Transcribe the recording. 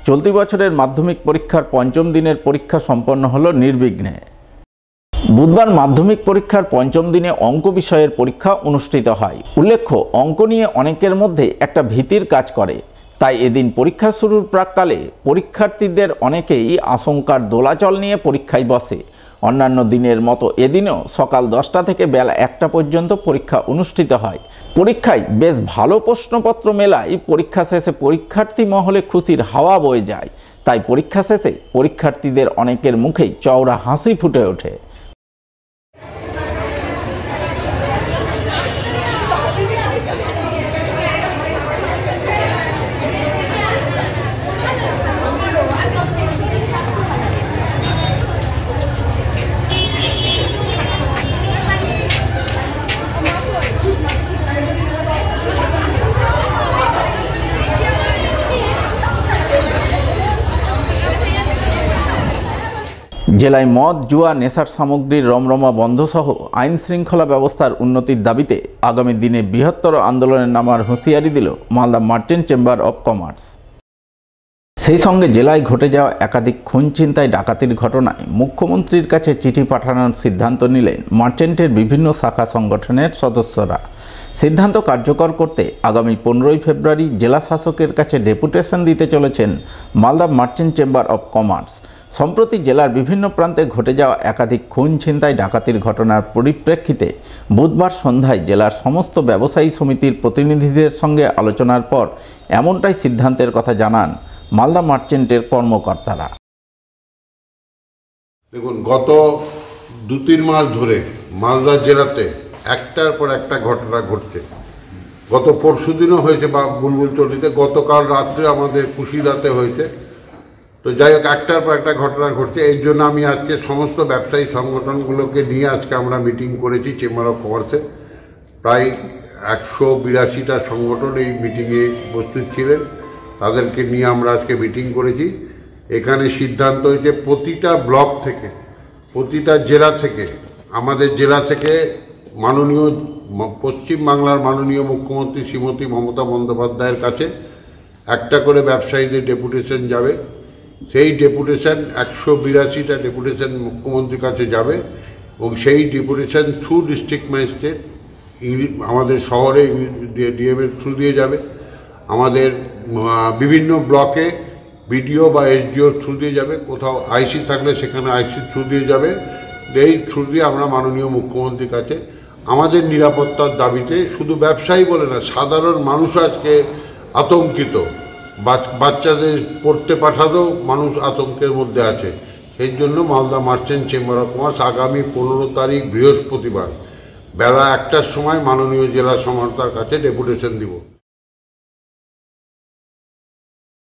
চলতি বছরের মাধ্যমিক পরীক্ষার পঞ্চম দিনের পরীক্ষা সম্পন্ন হলো নির্বিঘ্নে। বুধবার মাধ্যমিক পরীক্ষার পঞ্চম দিনে অঙ্ক বিষয়ের পরীক্ষা অনুষ্ঠিত হয়। উল্লেখ্য, অঙ্ক নিয়ে অনেকের মধ্যে একটা ভীতির কাজ করে, তাই এদিন পরীক্ষা শুরুর প্রাক্কালে পরীক্ষার্থীদের অনেকেই আশঙ্কার দোলাচল নিয়ে পরীক্ষায় বসে। অন্যান্য দিনের মতো এদিনও সকাল 10টা থেকে বেলা 1টা পর্যন্ত পরীক্ষা অনুষ্ঠিত হয়। পরীক্ষায় বেশ ভালো প্রশ্নপত্র মেলায় পরীক্ষা শেষে পরীক্ষার্থী মহলে খুশির হাওয়া বয়ে যায়। তাই পরীক্ষা শেষে পরীক্ষার্থীদের অনেকের মুখেই চওড়া হাসি ফুটে ওঠে। জেলায় মদ, জুয়া, নেশার সামগ্রীর রমরমা বন্ধসহ আইন শৃঙ্খলা ব্যবস্থার উন্নতির দাবিতে আগামী দিনে বৃহত্তর আন্দোলনে নামার হুঁশিয়ারি দিল Malda merchant chamber of commerce. সেই সঙ্গে জেলায় ঘটে যাওয়া একাধিক খুন, ছিনতাই, ডাকাতির ঘটনায় মুখ্যমন্ত্রীর কাছে চিঠি পাঠানোর সিদ্ধান্ত নিলেন মার্চেন্টের বিভিন্ন শাখা সংগঠনের সদস্যরা। সিদ্ধান্ত কার্যকর করতে আগামী 15ই ফেব্রুয়ারি জেলা শাসকের কাছে ডেপুটেশন দিতে চলেছেন Malda merchant chamber of commerce. সম্প্রতি জেলার বিভিন্ন প্রান্তে ঘটে যাওয়া একাধিক খুন, ছিনতাই, ডাকাতির ঘটনার পরিপ্রেক্ষিতে বুধবার সন্ধ্যায় জেলার সমস্ত ব্যবসায়ী সমিতির প্রতিনিধিদের সঙ্গে আলোচনার পর এমনটাই সিদ্ধান্তের কথা জানান মালদা মার্চেন্টের কর্মকর্তারা। দেখুন, গত 2-3 মাস ধরে মালদা জেলাতে একটার পর একটা ঘটনা ঘটছে। গত পরশুদিনও হয়েছে বা বুলবুলতলিতে, গতকাল রাত্রে আমাদের কুশিলাতে হয়েছে। তো যাই হোক, একটার পর একটা ঘটনা ঘটছে। এই জন্য আমি আজকে সমস্ত ব্যবসায়ী সংগঠনগুলোকে নিয়ে আজকে আমরা মিটিং করেছি চেম্বার অফ কমার্সে। প্রায় 182টা সংগঠন এই মিটিংয়ে উপস্থিত ছিলেন। তাদেরকে নিয়ে আমরা আজকে মিটিং করেছি। এখানে সিদ্ধান্ত হয়েছে প্রতিটা ব্লক থেকে, প্রতিটা জেলা থেকে, আমাদের জেলা থেকে মাননীয় পশ্চিমবাংলার মাননীয় মুখ্যমন্ত্রী শ্রীমতী মমতা বন্দ্যোপাধ্যায়ের কাছে একটা করে ব্যবসায়ীদের ডেপুটেশন যাবে। সেই ডেপুটেশন 182টা ডেপুটেশন মুখ্যমন্ত্রীর কাছে যাবে এবং সেই ডেপুটেশন থ্রু ডিস্ট্রিক্ট ম্যাজিস্ট্রেট আমাদের শহরে ডিএমের থ্রু দিয়ে যাবে। আমাদের বিভিন্ন ব্লকে বিডিও বা এসডিওর থ্রু দিয়ে যাবে। কোথাও আইসি থাকলে সেখানে আইসি থ্রু দিয়ে যাবে। এই থ্রু দিয়ে আমরা মাননীয় মুখ্যমন্ত্রীর কাছে আমাদের নিরাপত্তার দাবিতে, শুধু ব্যবসায়ী বলে না, সাধারণ মানুষ আজকে আতঙ্কিত। বাচ্চাদের পড়তে পাঠাতেও মানুষ আতঙ্কের মধ্যে আছে। সেই জন্য Malda merchant chamber of commerce আগামী 15 তারিখ বৃহস্পতিবার বেলা 1টার সময় মাননীয় জেলা সমাহর্তার কাছে ডেপুটেশন দিব।